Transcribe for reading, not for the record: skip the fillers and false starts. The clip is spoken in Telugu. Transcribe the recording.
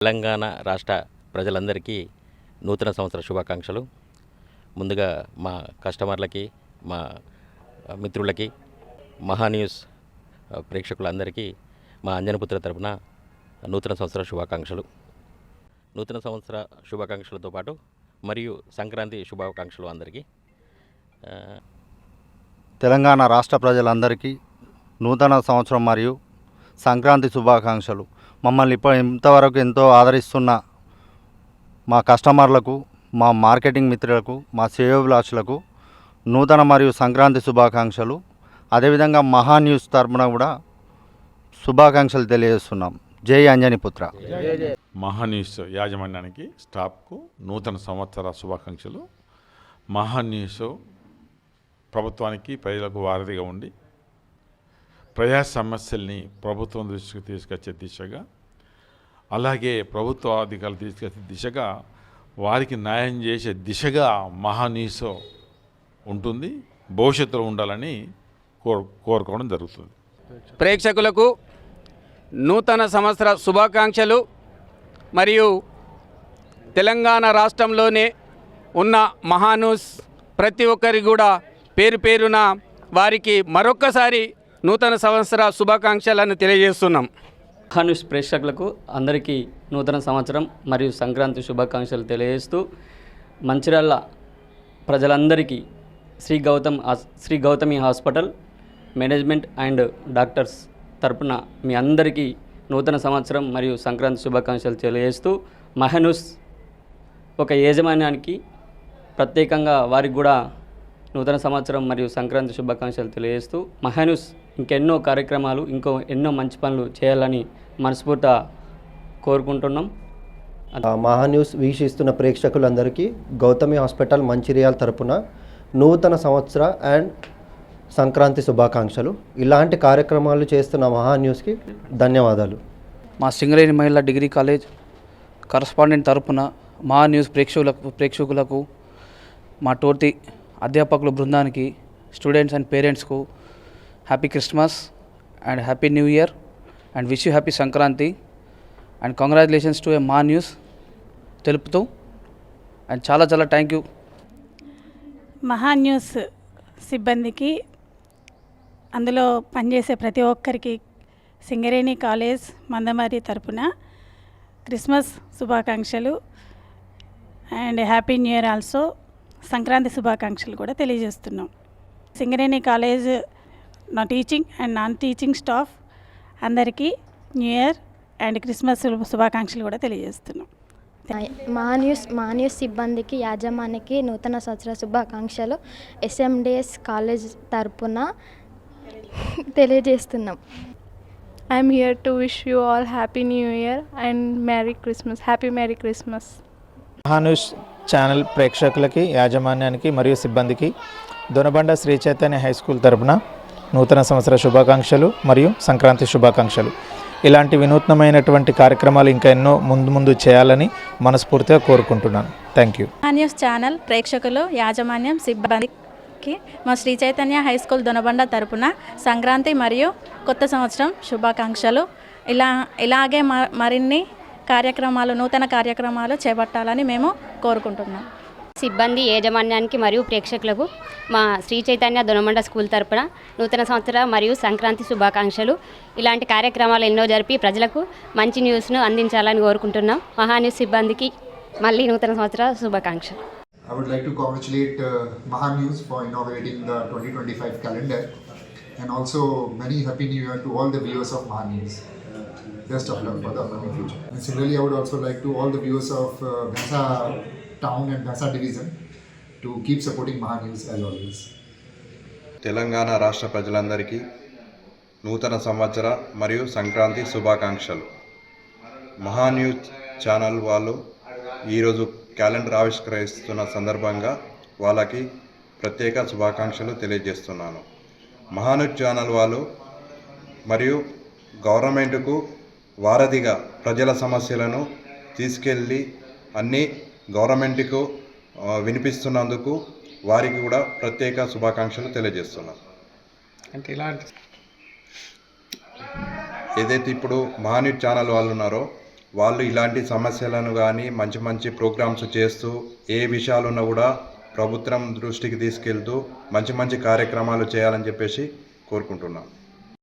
తెలంగాణ రాష్ట్ర ప్రజలందరికీ నూతన సంవత్సర శుభాకాంక్షలు. ముందుగా మా కస్టమర్లకి, మా మిత్రులకి, మహాన్యూస్ ప్రేక్షకులందరికీ మా అంజనపుత్ర తరపున నూతన సంవత్సర శుభాకాంక్షలు. నూతన సంవత్సర శుభాకాంక్షలతో పాటు మరియు సంక్రాంతి శుభాకాంక్షలు అందరికీ. తెలంగాణ రాష్ట్ర ప్రజలందరికీ నూతన సంవత్సరం మరియు సంక్రాంతి శుభాకాంక్షలు. మమ్మల్ని ఇంతవరకు ఎంతో ఆదరిస్తున్న మా కస్టమర్లకు, మా మార్కెటింగ్ మిత్రులకు, మా శ్రేయోభిలాషులకు నూతన మరియు సంక్రాంతి శుభాకాంక్షలు. అదేవిధంగా మహాన్యూస్ తరపున కూడా శుభాకాంక్షలు తెలియజేస్తున్నాం. జై అంజనీపుత్ర. మహాన్యూస్ యాజమాన్యానికి, స్టాఫ్కు నూతన సంవత్సర శుభాకాంక్షలు. మహాన్యూస్ ప్రభుత్వానికి, ప్రజలకు వారధిగా ఉండి ప్రజా సమస్యల్ని ప్రభుత్వం దృష్టికి తీసుకొచ్చే దిశగా, అలాగే ప్రభుత్వ అధికారులు తీసుకొచ్చే దిశగా, వారికి న్యాయం చేసే దిశగా మహాన్యూస్ ఉంటుంది. భవిష్యత్తులో ఉండాలని కోరుకోవడం జరుగుతుంది. ప్రేక్షకులకు నూతన సంవత్సర శుభాకాంక్షలు. మరియు తెలంగాణ రాష్ట్రంలోనే ఉన్న మహాన్యూస్ ప్రతి ఒక్కరికి కూడా పేరు పేరున వారికి మరొక్కసారి నూతన సంవత్సర శుభాకాంక్షలను తెలియజేస్తున్నాం. మహాన్యూస్ ప్రేక్షకులకు అందరికీ నూతన సంవత్సరం మరియు సంక్రాంతి శుభాకాంక్షలు తెలియజేస్తూ, మంచిర్యాల ప్రజలందరికీ Shri Gautami hospital management and doctors తరపున మీ అందరికీ నూతన సంవత్సరం మరియు సంక్రాంతి శుభాకాంక్షలు తెలియజేస్తూ, మహాన్యూస్ ఒక యాజమాన్యానికి ప్రత్యేకంగా వారికి కూడా నూతన సంవత్సరం మరియు సంక్రాంతి శుభాకాంక్షలు తెలియజేస్తూ, మహాన్యూస్ ఇంకెన్నో కార్యక్రమాలు, ఎన్నో మంచి పనులు చేయాలని మనస్ఫూర్తిగా కోరుకుంటున్నాం. మహాన్యూస్ వీక్షిస్తున్న ప్రేక్షకులందరికీ గౌతమి హాస్పిటల్ మంచిర్యాల తరపున నూతన సంవత్సర అండ్ సంక్రాంతి శుభాకాంక్షలు. ఇలాంటి కార్యక్రమాలు చేస్తున్న మహాన్యూస్కి ధన్యవాదాలు. మా సింగరేణి మహిళా డిగ్రీ కాలేజ్ కరస్పాండెంట్ తరపున మహాన్యూస్ ప్రేక్షకులకు మా తోటి అధ్యాపకుల బృందానికి, స్టూడెంట్స్ అండ్ పేరెంట్స్కు happy Christmas and happy new year and wish you happy Sankranti and congratulations to a Maha News తెలుపుతూ అండ్ చాలా చాలా థ్యాంక్ యూ. మహాన్యూస్ సిబ్బందికి, అందులో పనిచేసే ప్రతి ఒక్కరికి సింగరేణి కాలేజ్ మందమరి తరపున క్రిస్మస్ శుభాకాంక్షలు and happy new year also. Sankranti శుభాకాంక్షలు కూడా తెలియజేస్తున్నాం. Singareni college teaching and non teaching staff అందరికీ న్యూ ఇయర్ అండ్ క్రిస్మస్ శుభాకాంక్షలు కూడా తెలియజేస్తున్నాం. మహాన్యూస్ సిబ్బందికి, యాజమాన్యానికి నూతన సంవత్సర శుభాకాంక్షలు SMDS కాలేజ్ తరపున తెలియజేస్తున్నాం. I'm here to wish you all happy new year and merry Christmas. Happy merry Christmas. మహాన్యూస్ ఛానల్ ప్రేక్షకులకి, యాజమాన్యానికి మరియు సిబ్బందికి దొనబండ శ్రీ చైతన్య హై స్కూల్ తరపున నూతన సంవత్సర శుభాకాంక్షలు మరియు సంక్రాంతి శుభాకాంక్షలు. ఇలాంటి వినూత్నమైనటువంటి కార్యక్రమాలు ఇంకా ఎన్నో ముందు చేయాలని మనస్ఫూర్తిగా కోరుకుంటున్నాను. Thank you. మహాన్యూస్ ఛానల్ ప్రేక్షకులు, యాజమాన్యం, సిబ్బందికి మా శ్రీ చైతన్య హై స్కూల్ దొనబండ తరపున సంక్రాంతి మరియు కొత్త సంవత్సరం శుభాకాంక్షలు. ఇలాగే మరిన్ని కార్యక్రమాలు, నూతన కార్యక్రమాలు చేపట్టాలని మేము కోరుకుంటున్నాం. సిబ్బంది, యాజమాన్యానికి మరియు ప్రేక్షకులకు మా శ్రీ చైతన్య దొనమండ స్కూల్ తరపున నూతన సంవత్సర మరియు సంక్రాంతి శుభాకాంక్షలు. ఇలాంటి కార్యక్రమాలు ఎన్నో జరిపి ప్రజలకు మంచి న్యూస్ను అందించాలని కోరుకుంటున్నాం. మహాన్యూస్ సిబ్బందికి మళ్ళీ నూతన సంవత్సర శుభాకాంక్షలు. I would like to congratulate Mahanews for inaugurating the 2025 calendar, and also many happy new year to all the viewers of Mahanews. Best of luck for the upcoming future. And similarly, I would also like to all the viewers of Bhaisa Town and Bhaisa Division to keep supporting Mahanews as always. Telangana రాష్ట్ర ప్రజలందరికీ నూతన సంవత్సర మరియు సంక్రాంతి శుభాకాంక్షలు. మహాన్యూస్ ఛానల్ వాళ్ళు ఈరోజు క్యాలెండర్ ఆవిష్కరిస్తున్న సందర్భంగా వాళ్ళకి ప్రత్యేక శుభాకాంక్షలు తెలియజేస్తున్నాను. మహాన్యూస్ ఛానల్ వాళ్ళు మరియు గవర్నమెంట్కు వారధిగా ప్రజల సమస్యలను తీసుకెళ్ళి అన్ని గవర్నమెంట్కు వినిపిస్తున్నందుకు వారికి కూడా ప్రత్యేక శుభాకాంక్షలు తెలియజేస్తున్నాను. అంటే ఇలాంటి ఏదైతే ఇప్పుడు మహాన్యూస్ ఛానల్ వాళ్ళు ఉన్నారో వాళ్ళు ఇలాంటి సమస్యలను కానీ మంచి మంచి ప్రోగ్రామ్స్ చేస్తూ ఏ విషయాలున్నా కూడా ప్రభుత్వం దృష్టికి తీసుకెళ్తూ మంచి మంచి కార్యక్రమాలు చేయాలని చెప్పేసి కోరుకుంటున్నాం.